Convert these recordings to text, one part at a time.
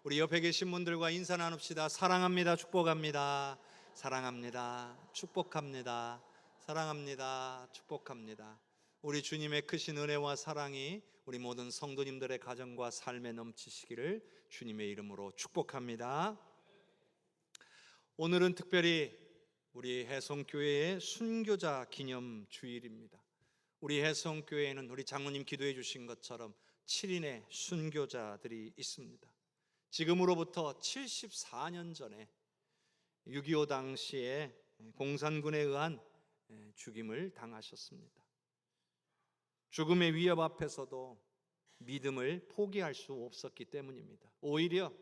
우리 옆에 계신 분들과 인사 나눕시다. 사랑합니다. 축복합니다. 사랑합니다. 축복합니다. 사랑합니다. 축복합니다. 우리 주님의 크신 은혜와 사랑이 우리 모든 성도님들의 가정과 삶에 넘치시기를 주님의 이름으로 축복합니다. 오늘은 특별히 우리 해성교회의 순교자 기념 주일입니다. 우리 해성교회에는 우리 장로님 기도해 주신 것처럼 7인의 순교자들이 있습니다. 지금으로부터 74년 전에 6.25 당시에 공산군에 의한 죽임을 당하셨습니다. 죽음의 위협 앞에서도 믿음을 포기할 수 없었기 때문입니다. 오히려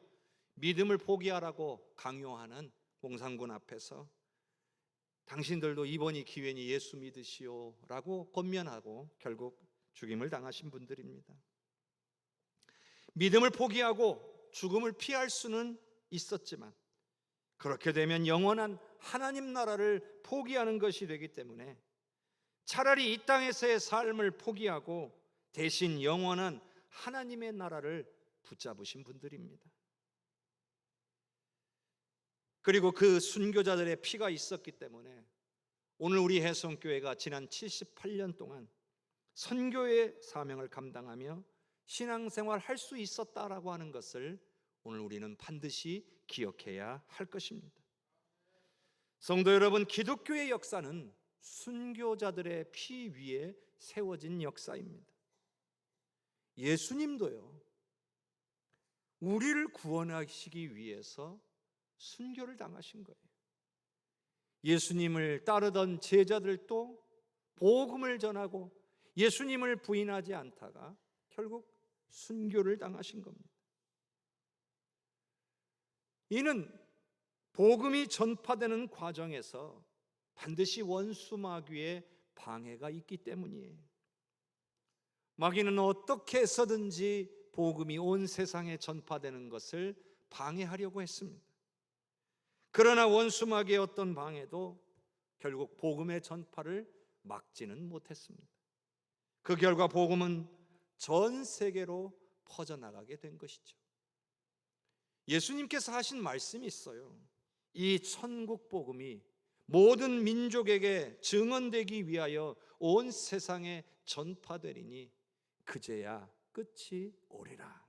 믿음을 포기하라고 강요하는 공산군 앞에서 당신들도 이번이 기회니 예수 믿으시오 라고 권면하고 결국 죽임을 당하신 분들입니다. 믿음을 포기하고 죽음을 피할 수는 있었지만 그렇게 되면 영원한 하나님 나라를 포기하는 것이 되기 때문에 차라리 이 땅에서의 삶을 포기하고 대신 영원한 하나님의 나라를 붙잡으신 분들입니다. 그리고 그 순교자들의 피가 있었기 때문에 오늘 우리 해성교회가 지난 78년 동안 선교의 사명을 감당하며 신앙생활 할 수 있었다라고 하는 것을 오늘 우리는 반드시 기억해야 할 것입니다. 성도 여러분, 기독교의 역사는 순교자들의 피 위에 세워진 역사입니다. 예수님도요, 우리를 구원하시기 위해서 순교를 당하신 거예요. 예수님을 따르던 제자들도 복음을 전하고 예수님을 부인하지 않다가 결국 순교를 당하신 겁니다. 이는 복음이 전파되는 과정에서 반드시 원수 마귀의 방해가 있기 때문이에요. 마귀는 어떻게 해서든지 복음이 온 세상에 전파되는 것을 방해하려고 했습니다. 그러나 원수 마귀의 어떤 방해도 결국 복음의 전파를 막지는 못했습니다. 그 결과 복음은 전 세계로 퍼져나가게 된 것이죠. 예수님께서 하신 말씀이 있어요. 이 천국 복음이 모든 민족에게 증언되기 위하여 온 세상에 전파되리니 그제야 끝이 오리라.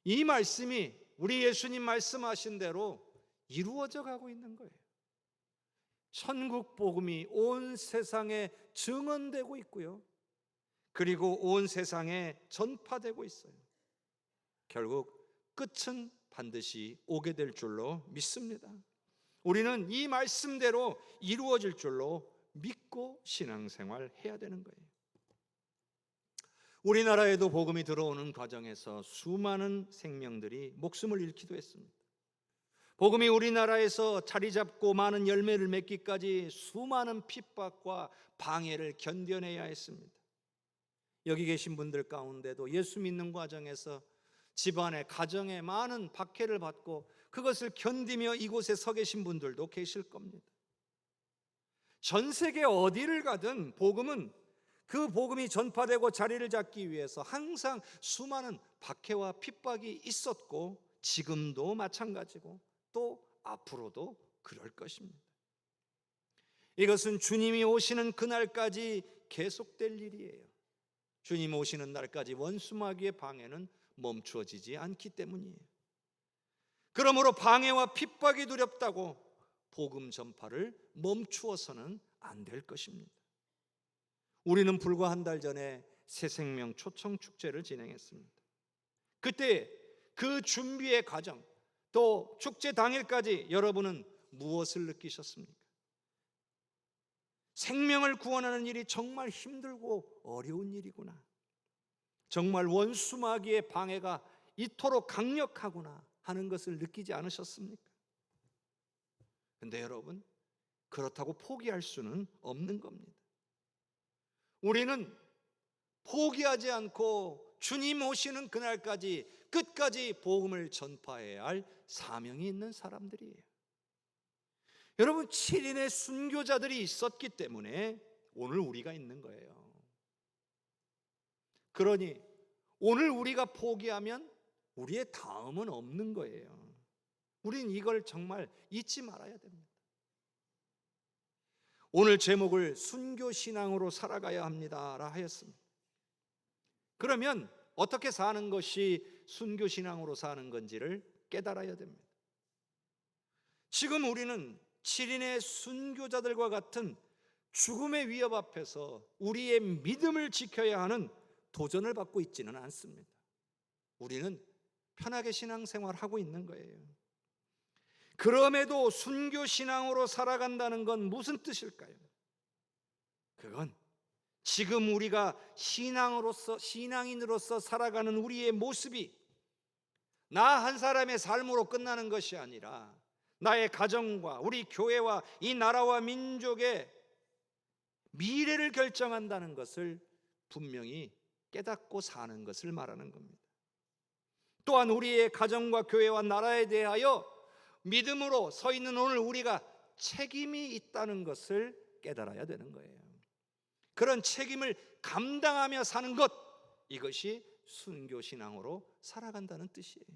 이 말씀이 우리 예수님 말씀하신 대로 이루어져 가고 있는 거예요. 천국 복음이 온 세상에 증언되고 있고요, 그리고 온 세상에 전파되고 있어요. 결국 끝은 반드시 오게 될 줄로 믿습니다. 우리는 이 말씀대로 이루어질 줄로 믿고 신앙생활 해야 되는 거예요. 우리나라에도 복음이 들어오는 과정에서 수많은 생명들이 목숨을 잃기도 했습니다. 복음이 우리나라에서 자리 잡고 많은 열매를 맺기까지 수많은 핍박과 방해를 견뎌내야 했습니다. 여기 계신 분들 가운데도 예수 믿는 과정에서 집안에, 가정에 많은 박해를 받고 그것을 견디며 이곳에 서 계신 분들도 계실 겁니다. 전 세계 어디를 가든 복음은 그 복음이 전파되고 자리를 잡기 위해서 항상 수많은 박해와 핍박이 있었고 지금도 마찬가지고 또 앞으로도 그럴 것입니다. 이것은 주님이 오시는 그날까지 계속될 일이에요. 주님 오시는 날까지 원수 마귀의 방해는 멈추어지지 않기 때문이에요. 그러므로 방해와 핍박이 두렵다고 복음 전파를 멈추어서는 안 될 것입니다. 우리는 불과 한 달 전에 새생명 초청 축제를 진행했습니다. 그때 그 준비의 과정, 또 축제 당일까지 여러분은 무엇을 느끼셨습니까? 생명을 구원하는 일이 정말 힘들고 어려운 일이구나, 정말 원수 마귀의 방해가 이토록 강력하구나 하는 것을 느끼지 않으셨습니까? 그런데 여러분, 그렇다고 포기할 수는 없는 겁니다. 우리는 포기하지 않고 주님 오시는 그날까지 끝까지 복음을 전파해야 할 사명이 있는 사람들이에요. 여러분, 7인의 순교자들이 있었기 때문에 오늘 우리가 있는 거예요. 그러니 오늘 우리가 포기하면 우리의 다음은 없는 거예요. 우린 이걸 정말 잊지 말아야 됩니다. 오늘 제목을 순교신앙으로 살아가야 합니다라 하였습니다. 그러면 어떻게 사는 것이 순교신앙으로 사는 건지를 깨달아야 됩니다. 지금 우리는 7인의 순교자들과 같은 죽음의 위협 앞에서 우리의 믿음을 지켜야 하는 도전을 받고 있지는 않습니다. 우리는 편하게 신앙생활하고 있는 거예요. 그럼에도 순교신앙으로 살아간다는 건 무슨 뜻일까요? 그건 지금 우리가 신앙인으로서 살아가는 우리의 모습이 나 한 사람의 삶으로 끝나는 것이 아니라 나의 가정과 우리 교회와 이 나라와 민족의 미래를 결정한다는 것을 분명히 깨닫고 사는 것을 말하는 겁니다. 또한 우리의 가정과 교회와 나라에 대하여 믿음으로 서 있는 오늘 우리가 책임이 있다는 것을 깨달아야 되는 거예요. 그런 책임을 감당하며 사는 것, 이것이 순교신앙으로 살아간다는 뜻이에요.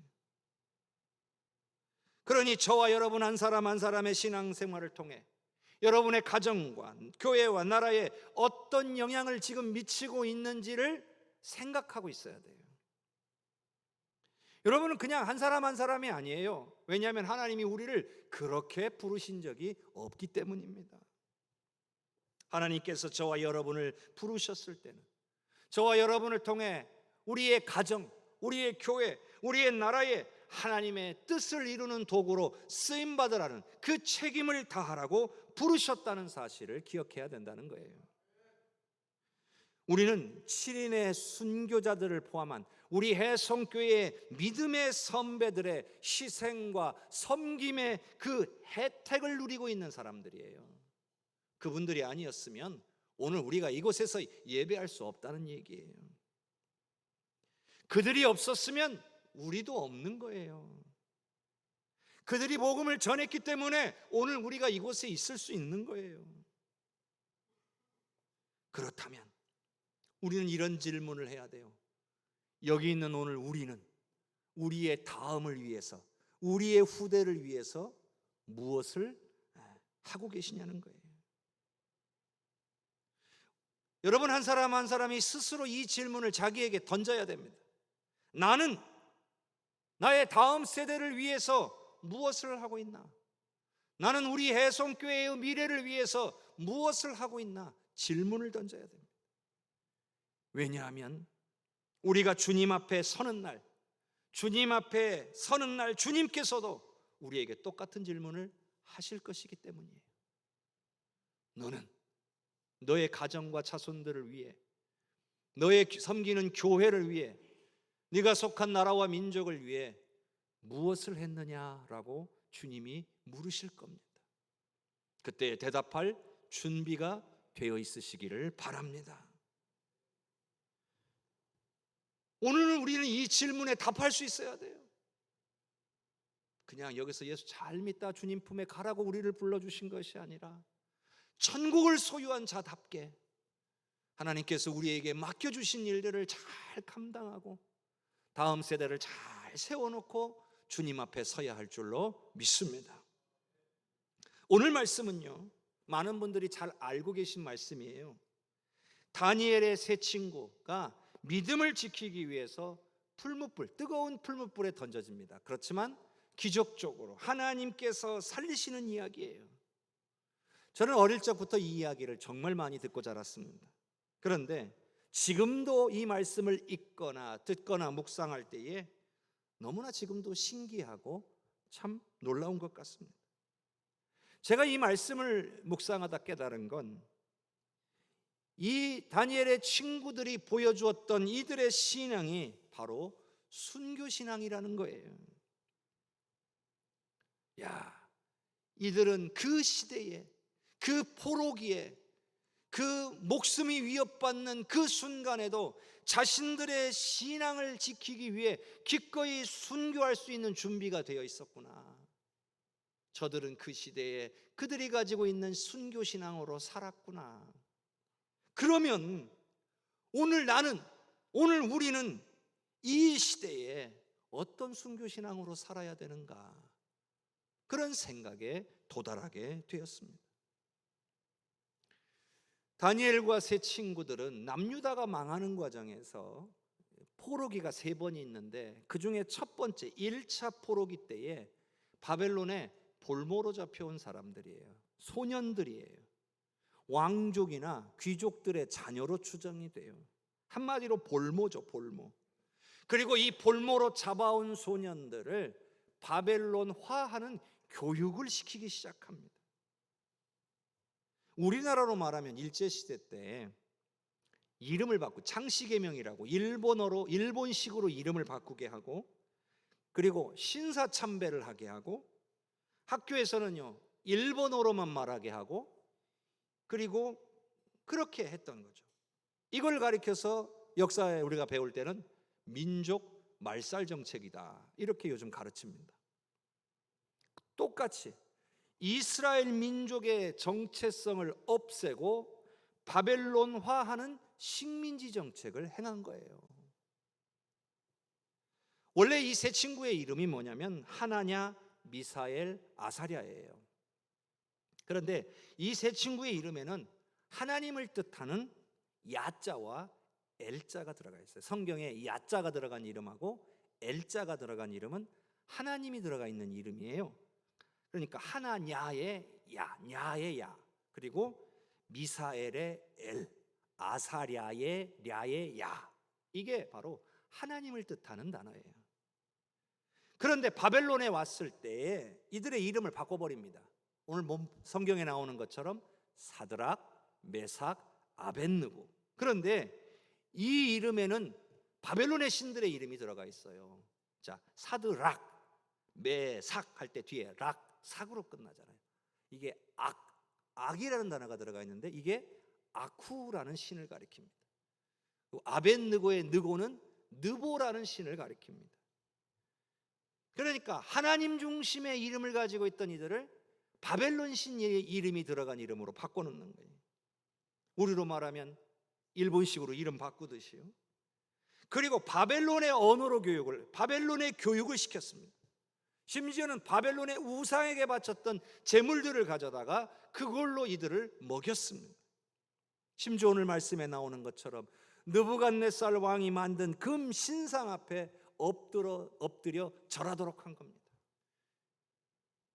그러니 저와 여러분 한 사람 한 사람의 신앙생활을 통해 여러분의 가정과 교회와 나라에 어떤 영향을 지금 미치고 있는지를 생각하고 있어야 돼요. 여러분은 그냥 한 사람 한 사람이 아니에요. 왜냐하면 하나님이 우리를 그렇게 부르신 적이 없기 때문입니다. 하나님께서 저와 여러분을 부르셨을 때는 저와 여러분을 통해 우리의 가정, 우리의 교회, 우리의 나라에 하나님의 뜻을 이루는 도구로 쓰임받으라는 그 책임을 다하라고 부르셨다는 사실을 기억해야 된다는 거예요. 우리는 7인의 순교자들을 포함한 우리 해성교회의 믿음의 선배들의 희생과 섬김의 그 혜택을 누리고 있는 사람들이에요. 그분들이 아니었으면 오늘 우리가 이곳에서 예배할 수 없다는 얘기예요. 그들이 없었으면 우리도 없는 거예요. 그들이 복음을 전했기 때문에 오늘 우리가 이곳에 있을 수 있는 거예요. 그렇다면 우리는 이런 질문을 해야 돼요. 여기 있는 오늘 우리는 우리의 다음을 위해서, 우리의 후대를 위해서 무엇을 하고 계시냐는 거예요. 여러분 한 사람 한 사람이 스스로 이 질문을 자기에게 던져야 됩니다. 나는 나의 다음 세대를 위해서 무엇을 하고 있나? 나는 우리 해성교회의 미래를 위해서 무엇을 하고 있나? 질문을 던져야 됩니다. 왜냐하면 우리가 주님 앞에 서는 날, 주님께서도 우리에게 똑같은 질문을 하실 것이기 때문이에요. 너는 너의 가정과 자손들을 위해, 너의 섬기는 교회를 위해, 네가 속한 나라와 민족을 위해 무엇을 했느냐라고 주님이 물으실 겁니다. 그때 대답할 준비가 되어 있으시기를 바랍니다. 오늘은 우리는 이 질문에 답할 수 있어야 돼요. 그냥 여기서 예수 잘 믿다 주님 품에 가라고 우리를 불러주신 것이 아니라 천국을 소유한 자답게 하나님께서 우리에게 맡겨주신 일들을 잘 감당하고 다음 세대를 잘 세워놓고 주님 앞에 서야 할 줄로 믿습니다. 오늘 말씀은요, 많은 분들이 잘 알고 계신 말씀이에요. 다니엘의 세 친구가 믿음을 지키기 위해서 뜨거운 풀무불에 던져집니다. 그렇지만 기적적으로 하나님께서 살리시는 이야기예요. 저는 어릴 적부터 이 이야기를 정말 많이 듣고 자랐습니다. 그런데 지금도 이 말씀을 읽거나 듣거나 묵상할 때에 너무나 지금도 신기하고 참 놀라운 것 같습니다. 제가 이 말씀을 묵상하다 깨달은 건 이 다니엘의 친구들이 보여주었던 이들의 신앙이 바로 순교신앙이라는 거예요. 이들은 그 시대에, 그 포로기에, 그 목숨이 위협받는 그 순간에도 자신들의 신앙을 지키기 위해 기꺼이 순교할 수 있는 준비가 되어 있었구나. 저들은 그 시대에 그들이 가지고 있는 순교신앙으로 살았구나. 그러면 오늘 우리는 이 시대에 어떤 순교신앙으로 살아야 되는가, 그런 생각에 도달하게 되었습니다. 다니엘과 세 친구들은 남유다가 망하는 과정에서 포로기가 3번이 있는데, 그 중에 첫 번째 1차 포로기 때에 바벨론에 볼모로 잡혀온 사람들이에요. 소년들이에요. 왕족이나 귀족들의 자녀로 추정이 돼요. 한마디로 볼모죠, 볼모. 그리고 이 볼모로 잡아온 소년들을 바벨론화하는 교육을 시키기 시작합니다. 우리나라로 말하면 일제시대 때 이름을 바꾸고, 창씨개명이라고 일본어로, 일본식으로 이름을 바꾸게 하고, 그리고 신사참배를 하게 하고, 학교에서는요 일본어로만 말하게 하고, 그리고 그렇게 했던 거죠. 이걸 가리켜서 역사에 우리가 배울 때는 민족 말살 정책이다, 이렇게 요즘 가르칩니다. 똑같이 이스라엘 민족의 정체성을 없애고 바벨론화하는 식민지 정책을 행한 거예요. 원래 이 세 친구의 이름이 뭐냐면 하나냐, 미사엘, 아사랴예요. 그런데 이 세 친구의 이름에는 하나님을 뜻하는 야자와 엘자가 들어가 있어요. 성경에 야자가 들어간 이름하고 엘자가 들어간 이름은 하나님이 들어가 있는 이름이에요. 그러니까 하나냐의 야, 냐의 야, 그리고 미사엘의 엘, 아사랴의 랴의 야, 이게 바로 하나님을 뜻하는 단어예요. 그런데 바벨론에 왔을 때 이들의 이름을 바꿔버립니다. 오늘 성경에 나오는 것처럼 사드락, 메삭, 아벳느고. 그런데 이 이름에는 바벨론의 신들의 이름이 들어가 있어요. 자, 사드락, 메삭 할 때 뒤에 락, 삭으로 끝나잖아요. 이게 악이라는 단어가 들어가 있는데 이게 아쿠라는 신을 가리킵니다. 아벳느고의 느고는 느보라는 신을 가리킵니다. 그러니까 하나님 중심의 이름을 가지고 있던 이들을 바벨론 신의 이름이 들어간 이름으로 바꿔놓는 거예요. 우리로 말하면 일본식으로 이름 바꾸듯이요. 그리고 바벨론의 언어로 바벨론의 교육을 시켰습니다. 심지어는 바벨론의 우상에게 바쳤던 제물들을 가져다가 그걸로 이들을 먹였습니다. 심지어 오늘 말씀에 나오는 것처럼 느부갓네살 왕이 만든 금 신상 앞에 엎드려 절하도록 한 겁니다.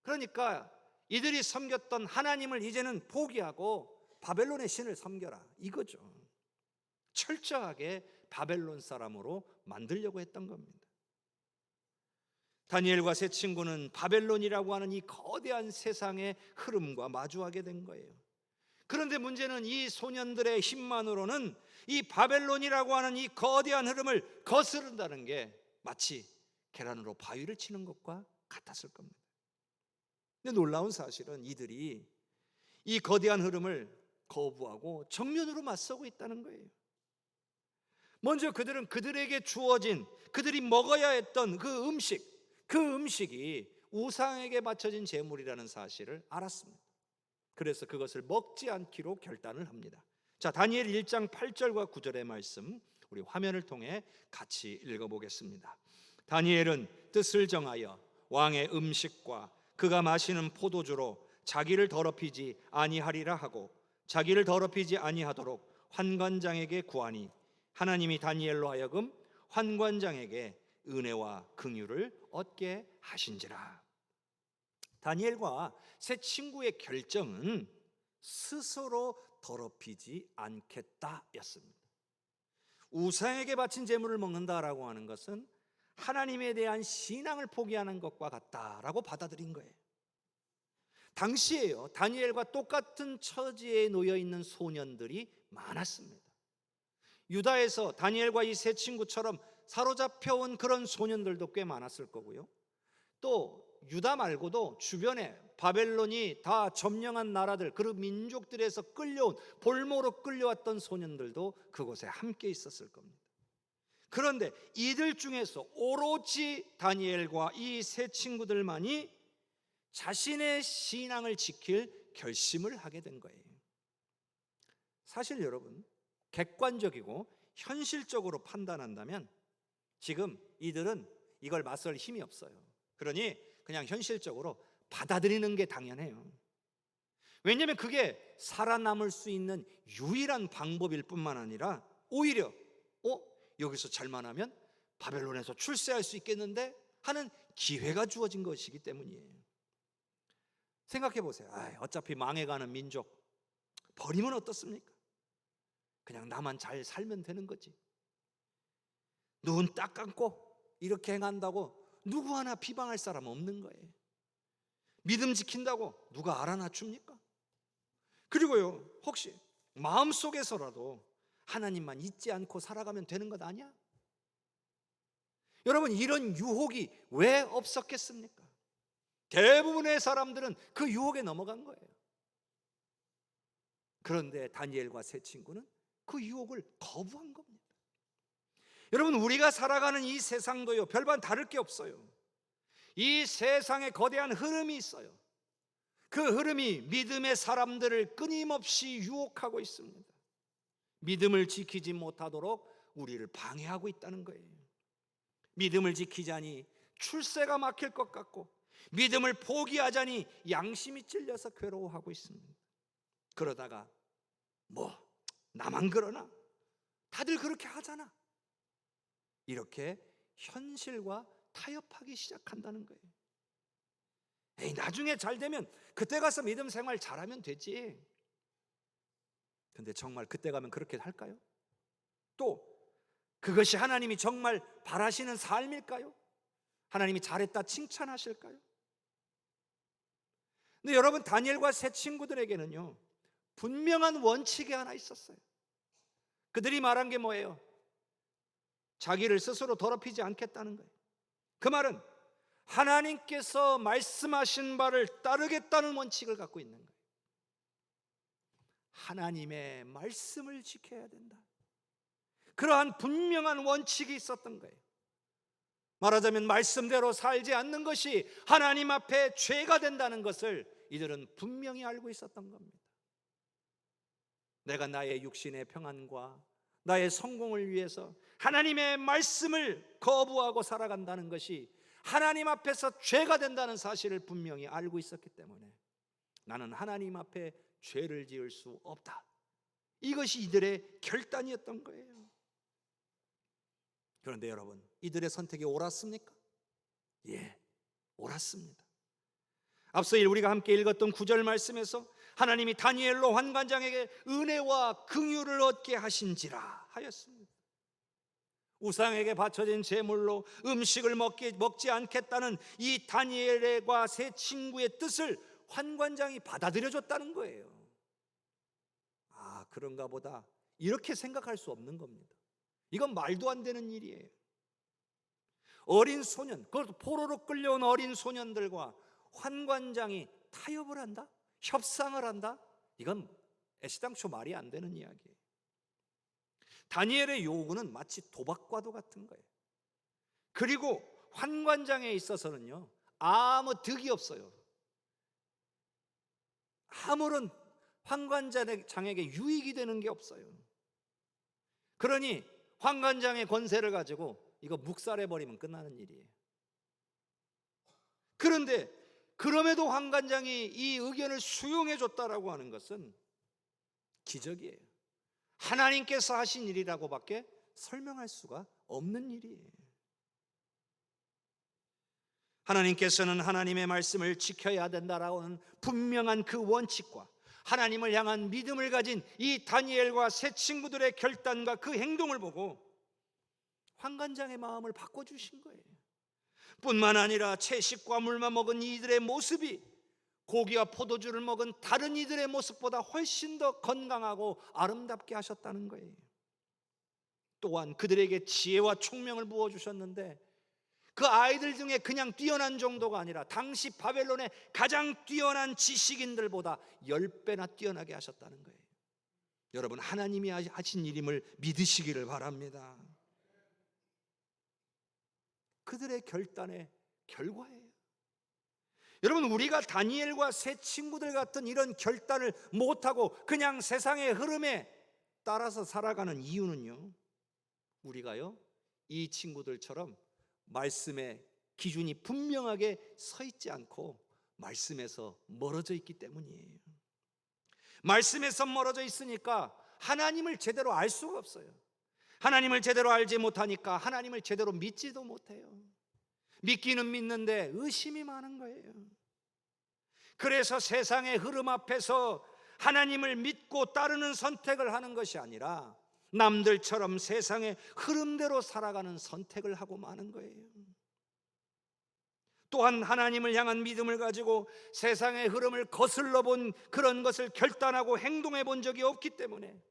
그러니까 이들이 섬겼던 하나님을 이제는 포기하고 바벨론의 신을 섬겨라, 이거죠. 철저하게 바벨론 사람으로 만들려고 했던 겁니다. 다니엘과 세 친구는 바벨론이라고 하는 이 거대한 세상의 흐름과 마주하게 된 거예요. 그런데 문제는 이 소년들의 힘만으로는 이 바벨론이라고 하는 이 거대한 흐름을 거스른다는 게 마치 계란으로 바위를 치는 것과 같았을 겁니다. 근데 놀라운 사실은 이들이 이 거대한 흐름을 거부하고 정면으로 맞서고 있다는 거예요. 먼저 그들은 그들에게 주어진, 그들이 먹어야 했던 그 음식이 우상에게 바쳐진 제물이라는 사실을 알았습니다. 그래서 그것을 먹지 않기로 결단을 합니다. 자, 다니엘 1장 8절과 9절의 말씀 우리 화면을 통해 같이 읽어보겠습니다. 다니엘은 뜻을 정하여 왕의 음식과 그가 마시는 포도주로 자기를 더럽히지 아니하리라 하고 자기를 더럽히지 아니하도록 환관장에게 구하니 하나님이 다니엘로 하여금 환관장에게 은혜와 긍휼을 얻게 하신지라. 다니엘과 세 친구의 결정은 스스로 더럽히지 않겠다였습니다. 우상에게 바친 제물을 먹는다라고 하는 것은 하나님에 대한 신앙을 포기하는 것과 같다라고 받아들인 거예요. 당시에요, 다니엘과 똑같은 처지에 놓여 있는 소년들이 많았습니다. 유다에서 다니엘과 이 세 친구처럼 사로잡혀온 그런 소년들도 꽤 많았을 거고요. 또 유다 말고도 주변에 바벨론이 다 점령한 나라들, 그 민족들에서 끌려온, 볼모로 끌려왔던 소년들도 그곳에 함께 있었을 겁니다. 그런데 이들 중에서 오로지 다니엘과 이 세 친구들만이 자신의 신앙을 지킬 결심을 하게 된 거예요. 사실 여러분, 객관적이고 현실적으로 판단한다면 지금 이들은 이걸 맞설 힘이 없어요. 그러니 그냥 현실적으로 받아들이는 게 당연해요. 왜냐하면 그게 살아남을 수 있는 유일한 방법일 뿐만 아니라 오히려 여기서 잘만 하면 바벨론에서 출세할 수 있겠는데 하는 기회가 주어진 것이기 때문이에요. 생각해 보세요. 어차피 망해가는 민족 버리면 어떻습니까? 그냥 나만 잘 살면 되는 거지. 눈 딱 감고 이렇게 행한다고 누구 하나 비방할 사람 없는 거예요. 믿음 지킨다고 누가 알아맞춥니까? 그리고요, 혹시 마음속에서라도 하나님만 잊지 않고 살아가면 되는 것 아니야? 여러분, 이런 유혹이 왜 없었겠습니까? 대부분의 사람들은 그 유혹에 넘어간 거예요. 그런데 다니엘과 세 친구는 그 유혹을 거부한 겁니다. 여러분, 우리가 살아가는 이 세상도요, 별반 다를 게 없어요. 이 세상에 거대한 흐름이 있어요. 그 흐름이 믿음의 사람들을 끊임없이 유혹하고 있습니다. 믿음을 지키지 못하도록 우리를 방해하고 있다는 거예요. 믿음을 지키자니 출세가 막힐 것 같고, 믿음을 포기하자니 양심이 찔려서 괴로워하고 있습니다. 그러다가 나만 그러나? 다들 그렇게 하잖아. 이렇게 현실과 타협하기 시작한다는 거예요. 나중에 잘 되면 그때 가서 믿음 생활 잘하면 되지. 근데 정말 그때 가면 그렇게 할까요? 또 그것이 하나님이 정말 바라시는 삶일까요? 하나님이 잘했다 칭찬하실까요? 근데 여러분, 다니엘과 세 친구들에게는요, 분명한 원칙이 하나 있었어요. 그들이 말한 게 뭐예요? 자기를 스스로 더럽히지 않겠다는 거예요. 그 말은 하나님께서 말씀하신 바를 따르겠다는 원칙을 갖고 있는 거예요. 하나님의 말씀을 지켜야 된다. 그러한 분명한 원칙이 있었던 거예요. 말하자면 말씀대로 살지 않는 것이 하나님 앞에 죄가 된다는 것을 이들은 분명히 알고 있었던 겁니다. 내가 나의 육신의 평안과 나의 성공을 위해서 하나님의 말씀을 거부하고 살아간다는 것이 하나님 앞에서 죄가 된다는 사실을 분명히 알고 있었기 때문에 나는 하나님 앞에 죄를 지을 수 없다. 이것이 이들의 결단이었던 거예요. 그런데 여러분, 이들의 선택이 옳았습니까? 예, 옳았습니다. 앞서 우리가 함께 읽었던 9절 말씀에서 하나님이 다니엘로 환관장에게 은혜와 긍휼을 얻게 하신지라 하였습니다. 우상에게 바쳐진 제물로 음식을 먹지 않겠다는 이 다니엘과 세 친구의 뜻을 환관장이 받아들여줬다는 거예요. 그런가 보다, 이렇게 생각할 수 없는 겁니다. 이건 말도 안 되는 일이에요. 어린 소년, 그것도 포로로 끌려온 어린 소년들과 환관장이 타협을 한다? 협상을 한다? 이건 애시당초 말이 안 되는 이야기예요. 다니엘의 요구는 마치 도박과도 같은 거예요. 그리고 환관장에 있어서는요, 아무 득이 없어요. 아무런 환관장에게 유익이 되는 게 없어요. 그러니 환관장의 권세를 가지고 이거 묵살해버리면 끝나는 일이에요. 그런데 그럼에도 환관장이 이 의견을 수용해줬다라고 하는 것은 기적이에요. 하나님께서 하신 일이라고밖에 설명할 수가 없는 일이에요. 하나님께서는 하나님의 말씀을 지켜야 된다라고 하는 분명한 그 원칙과 하나님을 향한 믿음을 가진 이 다니엘과 세 친구들의 결단과 그 행동을 보고 환관장의 마음을 바꿔주신 거예요. 뿐만 아니라 채식과 물만 먹은 이들의 모습이 고기와 포도주를 먹은 다른 이들의 모습보다 훨씬 더 건강하고 아름답게 하셨다는 거예요. 또한 그들에게 지혜와 총명을 부어주셨는데 그 아이들 중에 그냥 뛰어난 정도가 아니라 당시 바벨론의 가장 뛰어난 지식인들보다 10배나 뛰어나게 하셨다는 거예요. 여러분, 하나님이 하신 일임을 믿으시기를 바랍니다. 그들의 결단의 결과예요. 여러분, 우리가 다니엘과 세 친구들 같은 이런 결단을 못하고 그냥 세상의 흐름에 따라서 살아가는 이유는요, 우리가요, 이 친구들처럼 말씀의 기준이 분명하게 서 있지 않고 말씀에서 멀어져 있기 때문이에요. 말씀에서 멀어져 있으니까 하나님을 제대로 알 수가 없어요. 하나님을 제대로 알지 못하니까 하나님을 제대로 믿지도 못해요. 믿기는 믿는데 의심이 많은 거예요. 그래서 세상의 흐름 앞에서 하나님을 믿고 따르는 선택을 하는 것이 아니라 남들처럼 세상의 흐름대로 살아가는 선택을 하고 마는 거예요. 또한 하나님을 향한 믿음을 가지고 세상의 흐름을 거슬러 본 그런 것을 결단하고 행동해 본 적이 없기 때문에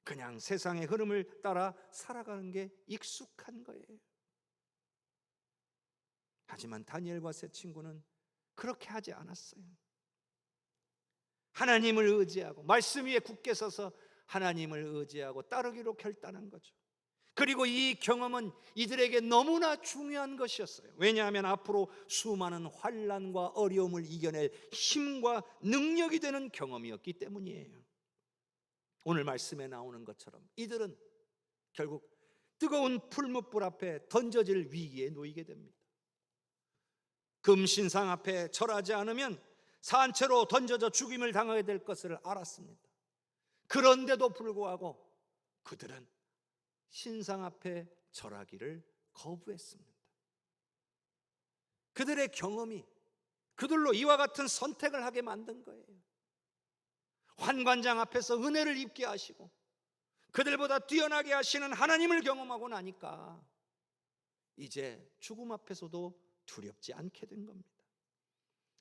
그냥 세상의 흐름을 따라 살아가는 게 익숙한 거예요. 하지만 다니엘과 세 친구는 그렇게 하지 않았어요. 하나님을 의지하고 말씀 위에 굳게 서서 하나님을 의지하고 따르기로 결단한 거죠. 그리고 이 경험은 이들에게 너무나 중요한 것이었어요. 왜냐하면 앞으로 수많은 환난과 어려움을 이겨낼 힘과 능력이 되는 경험이었기 때문이에요. 오늘 말씀에 나오는 것처럼 이들은 결국 뜨거운 풀무불 앞에 던져질 위기에 놓이게 됩니다. 금신상 앞에 절하지 않으면 산채로 던져져 죽임을 당하게 될 것을 알았습니다. 그런데도 불구하고 그들은 신상 앞에 절하기를 거부했습니다. 그들의 경험이 그들로 이와 같은 선택을 하게 만든 거예요. 환관장 앞에서 은혜를 입게 하시고 그들보다 뛰어나게 하시는 하나님을 경험하고 나니까 이제 죽음 앞에서도 두렵지 않게 된 겁니다.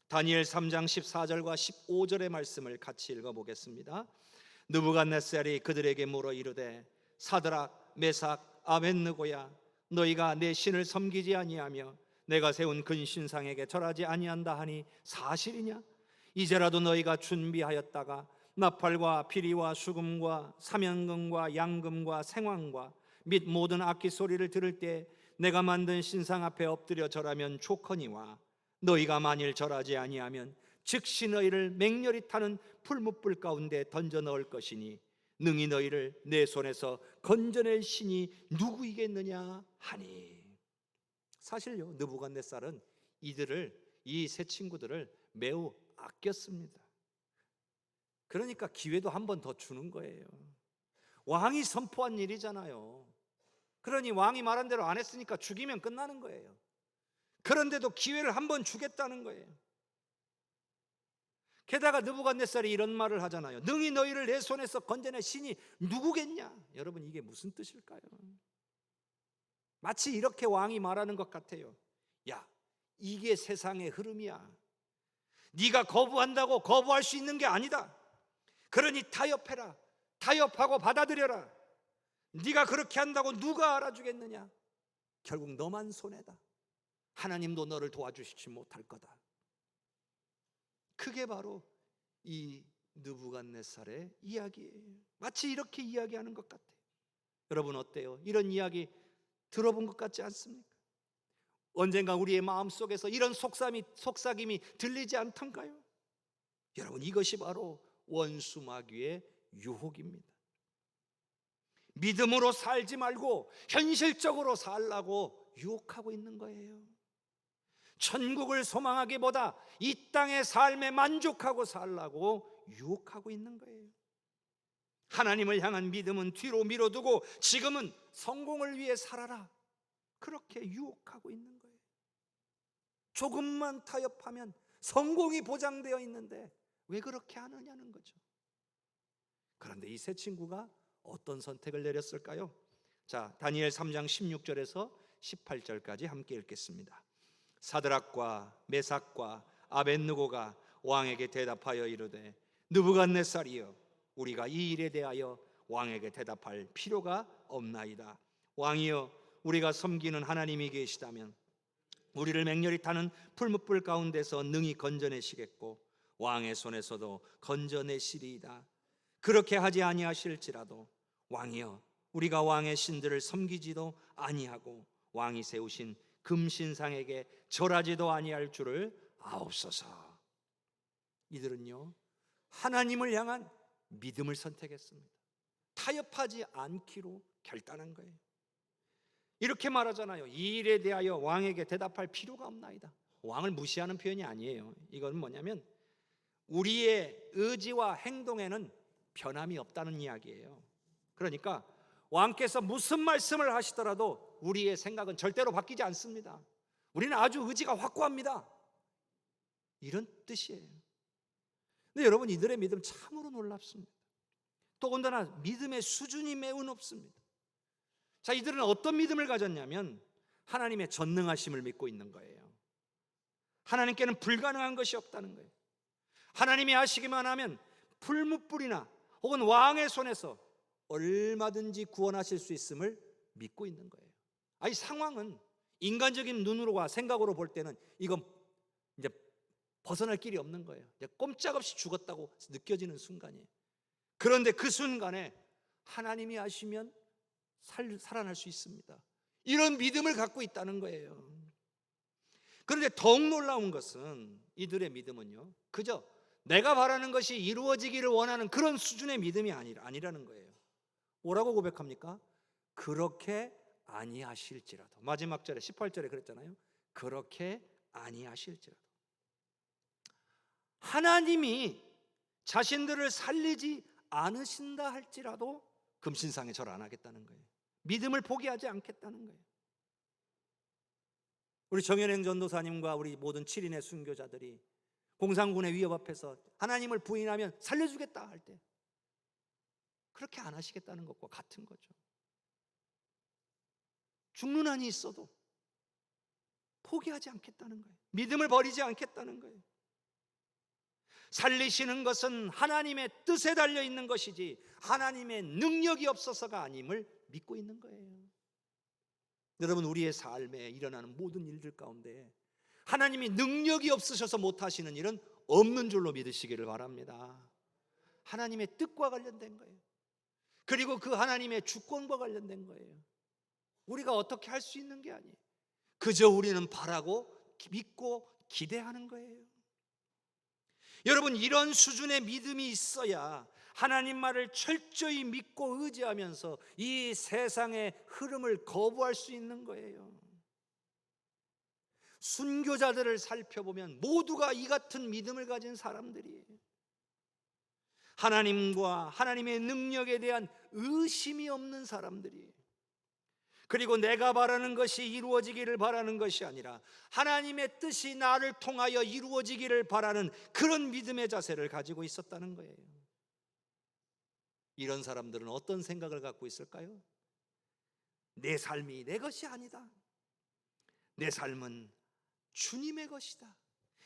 다니엘 3장 14절과 15절의 말씀을 같이 읽어보겠습니다. 느부갓네살이 그들에게 물어 이르되 사드락 메삭 아벳느고야 너희가 내 신을 섬기지 아니하며 내가 세운 근신상에게 절하지 아니한다 하니 사실이냐? 이제라도 너희가 준비하였다가 나팔과 피리와 수금과 사면금과 양금과 생황과 및 모든 악기 소리를 들을 때 내가 만든 신상 앞에 엎드려 절하면 좋거니와 너희가 만일 절하지 아니하면 즉시 너희를 맹렬히 타는 풀무불 가운데 던져 넣을 것이니 능히 너희를 내 손에서 건져낼 신이 누구이겠느냐 하니. 사실요, 느부갓네살은 이 세 친구들을 매우 아꼈습니다. 그러니까 기회도 한 번 더 주는 거예요. 왕이 선포한 일이잖아요. 그러니 왕이 말한 대로 안 했으니까 죽이면 끝나는 거예요. 그런데도 기회를 한 번 주겠다는 거예요. 게다가 느부갓네살이 이런 말을 하잖아요. 능히 너희를 내 손에서 건져낼 신이 누구겠냐? 여러분, 이게 무슨 뜻일까요? 마치 이렇게 왕이 말하는 것 같아요. 야, 이게 세상의 흐름이야. 네가 거부한다고 거부할 수 있는 게 아니다. 그러니 타협해라. 타협하고 받아들여라. 네가 그렇게 한다고 누가 알아주겠느냐? 결국 너만 손해다. 하나님도 너를 도와주시지 못할 거다. 그게 바로 이 느부갓네살의 이야기예요. 마치 이렇게 이야기하는 것 같아요. 여러분 어때요? 이런 이야기 들어본 것 같지 않습니까? 언젠가 우리의 마음속에서 이런 속삭임이 들리지 않던가요? 여러분, 이것이 바로 원수 마귀의 유혹입니다. 믿음으로 살지 말고 현실적으로 살라고 유혹하고 있는 거예요. 천국을 소망하기보다 이 땅의 삶에 만족하고 살라고 유혹하고 있는 거예요. 하나님을 향한 믿음은 뒤로 미뤄두고 지금은 성공을 위해 살아라, 그렇게 유혹하고 있는 거예요. 조금만 타협하면 성공이 보장되어 있는데 왜 그렇게 하느냐는 거죠. 그런데 이 세 친구가 어떤 선택을 내렸을까요? 자, 다니엘 3장 16절에서 18절까지 함께 읽겠습니다. 사드락과 메삭과 아벳느고가 왕에게 대답하여 이르되 느부갓네살이여, 우리가 이 일에 대하여 왕에게 대답할 필요가 없나이다. 왕이여, 우리가 섬기는 하나님이 계시다면 우리를 맹렬히 타는 풀무불 가운데서 능히 건져내시겠고 왕의 손에서도 건져내시리이다. 그렇게 하지 아니하실지라도 왕이여, 우리가 왕의 신들을 섬기지도 아니하고 왕이 세우신 금신상에게 절하지도 아니할 줄을 아옵소서. 이들은요, 하나님을 향한 믿음을 선택했습니다. 타협하지 않기로 결단한 거예요. 이렇게 말하잖아요. 이 일에 대하여 왕에게 대답할 필요가 없나이다. 왕을 무시하는 표현이 아니에요. 이건 뭐냐면 우리의 의지와 행동에는 변함이 없다는 이야기예요. 그러니까 왕께서 무슨 말씀을 하시더라도 우리의 생각은 절대로 바뀌지 않습니다. 우리는 아주 의지가 확고합니다. 이런 뜻이에요. 근데 여러분, 이들의 믿음 참으로 놀랍습니다. 더군다나 믿음의 수준이 매우 높습니다. 자, 이들은 어떤 믿음을 가졌냐면 하나님의 전능하심을 믿고 있는 거예요. 하나님께는 불가능한 것이 없다는 거예요. 하나님이 하시기만 하면 풀무불이나 혹은 왕의 손에서 얼마든지 구원하실 수 있음을 믿고 있는 거예요. 아니, 상황은 인간적인 눈으로와 생각으로 볼 때는 이건 이제 벗어날 길이 없는 거예요. 이제 꼼짝없이 죽었다고 느껴지는 순간이에요. 그런데 그 순간에 하나님이 하시면 살아날 수 있습니다. 이런 믿음을 갖고 있다는 거예요. 그런데 더욱 놀라운 것은 이들의 믿음은요, 그저 내가 바라는 것이 이루어지기를 원하는 그런 수준의 믿음이 아니라는 거예요. 뭐라고 고백합니까? 그렇게 아니하실지라도. 마지막 절에 18절에 그랬잖아요. 그렇게 아니하실지라도. 하나님이 자신들을 살리지 않으신다 할지라도 금신상에 절 안 하겠다는 거예요. 믿음을 포기하지 않겠다는 거예요. 우리 정현행 전도사님과 우리 모든 7인의 순교자들이 공산군의 위협 앞에서 하나님을 부인하면 살려주겠다 할 때 그렇게 안 하시겠다는 것과 같은 거죠. 죽는 한이 있어도 포기하지 않겠다는 거예요. 믿음을 버리지 않겠다는 거예요. 살리시는 것은 하나님의 뜻에 달려 있는 것이지 하나님의 능력이 없어서가 아님을 믿고 있는 거예요. 여러분, 우리의 삶에 일어나는 모든 일들 가운데 하나님이 능력이 없으셔서 못하시는 일은 없는 줄로 믿으시기를 바랍니다. 하나님의 뜻과 관련된 거예요. 그리고 그 하나님의 주권과 관련된 거예요. 우리가 어떻게 할 수 있는 게 아니에요. 그저 우리는 바라고 믿고 기대하는 거예요. 여러분, 이런 수준의 믿음이 있어야 하나님 말을 철저히 믿고 의지하면서 이 세상의 흐름을 거부할 수 있는 거예요. 순교자들을 살펴보면 모두가 이 같은 믿음을 가진 사람들이에요. 하나님과 하나님의 능력에 대한 의심이 없는 사람들이에요. 그리고 내가 바라는 것이 이루어지기를 바라는 것이 아니라 하나님의 뜻이 나를 통하여 이루어지기를 바라는 그런 믿음의 자세를 가지고 있었다는 거예요. 이런 사람들은 어떤 생각을 갖고 있을까요? 내 삶이 내 것이 아니다. 내 삶은 주님의 것이다.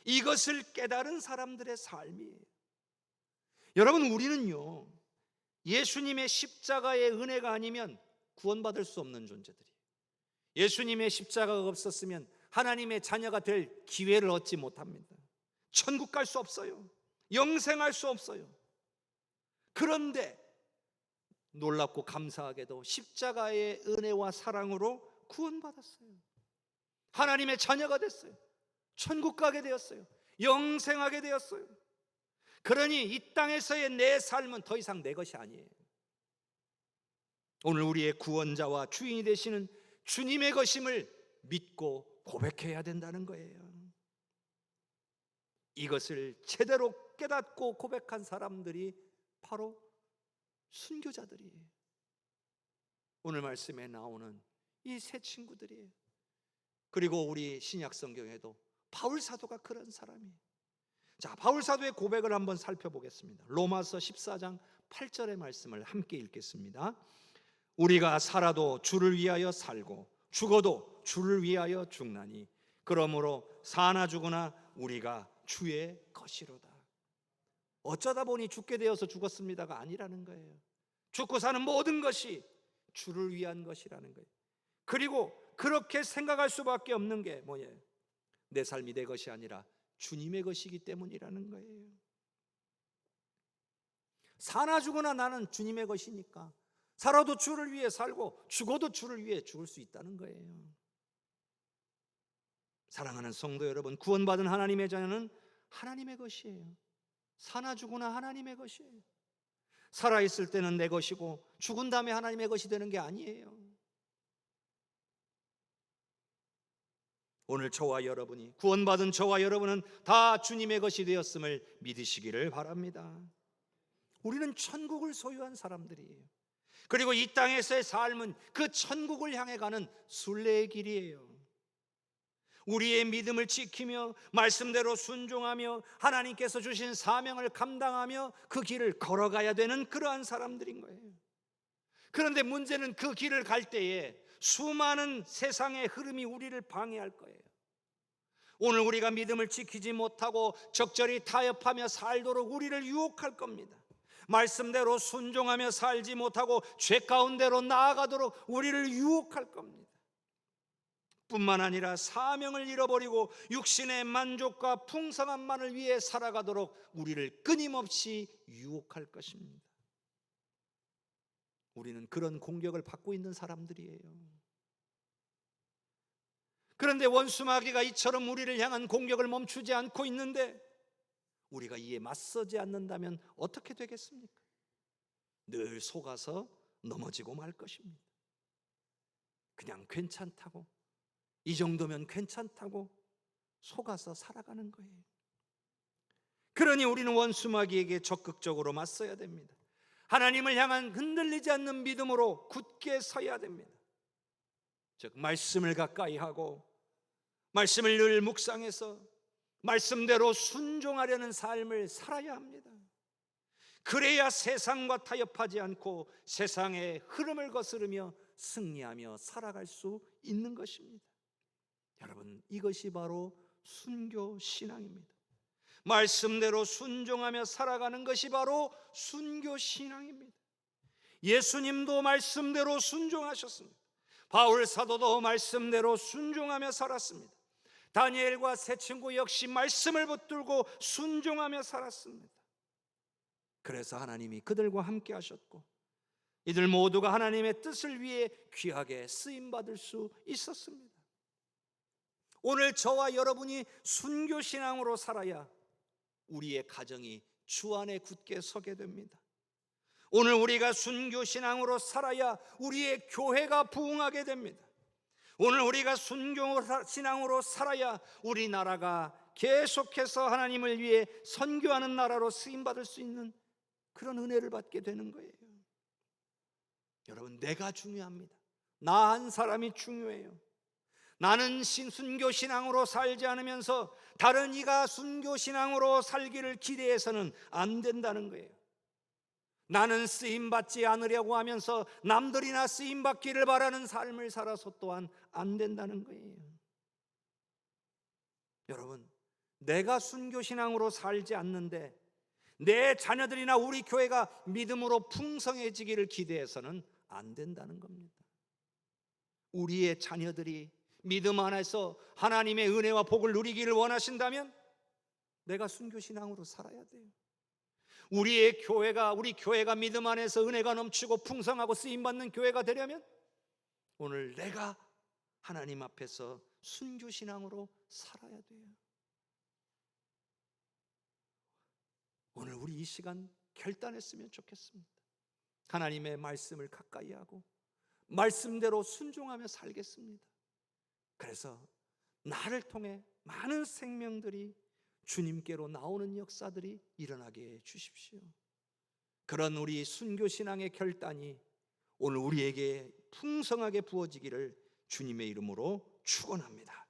이것을 깨달은 사람들의 삶이에요. 여러분, 우리는요, 예수님의 십자가의 은혜가 아니면 구원받을 수 없는 존재들이에요. 예수님의 십자가가 없었으면 하나님의 자녀가 될 기회를 얻지 못합니다. 천국 갈 수 없어요. 영생할 수 없어요. 그런데 놀랍고 감사하게도 십자가의 은혜와 사랑으로 구원받았어요. 하나님의 자녀가 됐어요. 천국 가게 되었어요. 영생하게 되었어요. 그러니 이 땅에서의 내 삶은 더 이상 내 것이 아니에요. 오늘 우리의 구원자와 주인이 되시는 주님의 것임을 믿고 고백해야 된다는 거예요. 이것을 제대로 깨닫고 고백한 사람들이 바로 순교자들이에요. 오늘 말씀에 나오는 이 세 친구들이에요. 그리고 우리 신약 성경에도 바울 사도가 그런 사람이에요. 자, 바울 사도의 고백을 한번 살펴보겠습니다. 로마서 14장 8절의 말씀을 함께 읽겠습니다. 우리가 살아도 주를 위하여 살고 죽어도 주를 위하여 죽나니 그러므로 사나 죽으나 우리가 주의 것이로다. 어쩌다 보니 죽게 되어서 죽었습니다가 아니라는 거예요. 죽고 사는 모든 것이 주를 위한 것이라는 거예요. 그리고 그렇게 생각할 수밖에 없는 게 뭐예요? 내 삶이 내 것이 아니라 주님의 것이기 때문이라는 거예요. 사나 죽으나 나는 주님의 것이니까 살아도 주를 위해 살고 죽어도 주를 위해 죽을 수 있다는 거예요. 사랑하는 성도 여러분, 구원받은 하나님의 자녀는 하나님의 것이에요. 사나 죽으나 하나님의 것이에요. 살아있을 때는 내 것이고 죽은 다음에 하나님의 것이 되는 게 아니에요. 오늘 저와 여러분이, 구원받은 저와 여러분은 다 주님의 것이 되었음을 믿으시기를 바랍니다. 우리는 천국을 소유한 사람들이에요. 그리고 이 땅에서의 삶은 그 천국을 향해 가는 순례의 길이에요. 우리의 믿음을 지키며 말씀대로 순종하며 하나님께서 주신 사명을 감당하며 그 길을 걸어가야 되는 그러한 사람들인 거예요. 그런데 문제는 그 길을 갈 때에 수많은 세상의 흐름이 우리를 방해할 거예요. 오늘 우리가 믿음을 지키지 못하고 적절히 타협하며 살도록 우리를 유혹할 겁니다. 말씀대로 순종하며 살지 못하고 죄 가운데로 나아가도록 우리를 유혹할 겁니다. 뿐만 아니라 사명을 잃어버리고 육신의 만족과 풍성함만을 위해 살아가도록 우리를 끊임없이 유혹할 것입니다. 우리는 그런 공격을 받고 있는 사람들이에요. 그런데 원수마귀가 이처럼 우리를 향한 공격을 멈추지 않고 있는데 우리가 이에 맞서지 않는다면 어떻게 되겠습니까? 늘 속아서 넘어지고 말 것입니다. 그냥 괜찮다고, 이 정도면 괜찮다고 속아서 살아가는 거예요. 그러니 우리는 원수마귀에게 적극적으로 맞서야 됩니다. 하나님을 향한 흔들리지 않는 믿음으로 굳게 서야 됩니다. 즉 말씀을 가까이 하고 말씀을 늘 묵상해서 말씀대로 순종하려는 삶을 살아야 합니다. 그래야 세상과 타협하지 않고 세상의 흐름을 거스르며 승리하며 살아갈 수 있는 것입니다. 여러분, 이것이 바로 순교 신앙입니다. 말씀대로 순종하며 살아가는 것이 바로 순교 신앙입니다. 예수님도 말씀대로 순종하셨습니다. 바울 사도도 말씀대로 순종하며 살았습니다. 다니엘과 세 친구 역시 말씀을 붙들고 순종하며 살았습니다. 그래서 하나님이 그들과 함께 하셨고 이들 모두가 하나님의 뜻을 위해 귀하게 쓰임받을 수 있었습니다. 오늘 저와 여러분이 순교신앙으로 살아야 우리의 가정이 주 안에 굳게 서게 됩니다. 오늘 우리가 순교신앙으로 살아야 우리의 교회가 부흥하게 됩니다. 오늘 우리가 순교신앙으로 살아야 우리나라가 계속해서 하나님을 위해 선교하는 나라로 쓰임받을 수 있는 그런 은혜를 받게 되는 거예요. 여러분, 내가 중요합니다. 나 한 사람이 중요해요. 나는 순교신앙으로 살지 않으면서 다른 이가 순교신앙으로 살기를 기대해서는 안 된다는 거예요. 나는 쓰임받지 않으려고 하면서 남들이나 쓰임받기를 바라는 삶을 살아서 또한 안 된다는 거예요. 여러분, 내가 순교신앙으로 살지 않는데 내 자녀들이나 우리 교회가 믿음으로 풍성해지기를 기대해서는 안 된다는 겁니다. 우리의 자녀들이 믿음 안에서 하나님의 은혜와 복을 누리기를 원하신다면 내가 순교신앙으로 살아야 돼요. 우리 교회가 믿음 안에서 은혜가 넘치고 풍성하고 쓰임받는 교회가 되려면 오늘 내가 하나님 앞에서 순교신앙으로 살아야 돼요. 오늘 우리 이 시간 결단했으면 좋겠습니다. 하나님의 말씀을 가까이 하고 말씀대로 순종하며 살겠습니다. 그래서 나를 통해 많은 생명들이 주님께로 나오는 역사들이 일어나게 해 주십시오. 그런 우리 순교신앙의 결단이 오늘 우리에게 풍성하게 부어지기를 주님의 이름으로 축원합니다.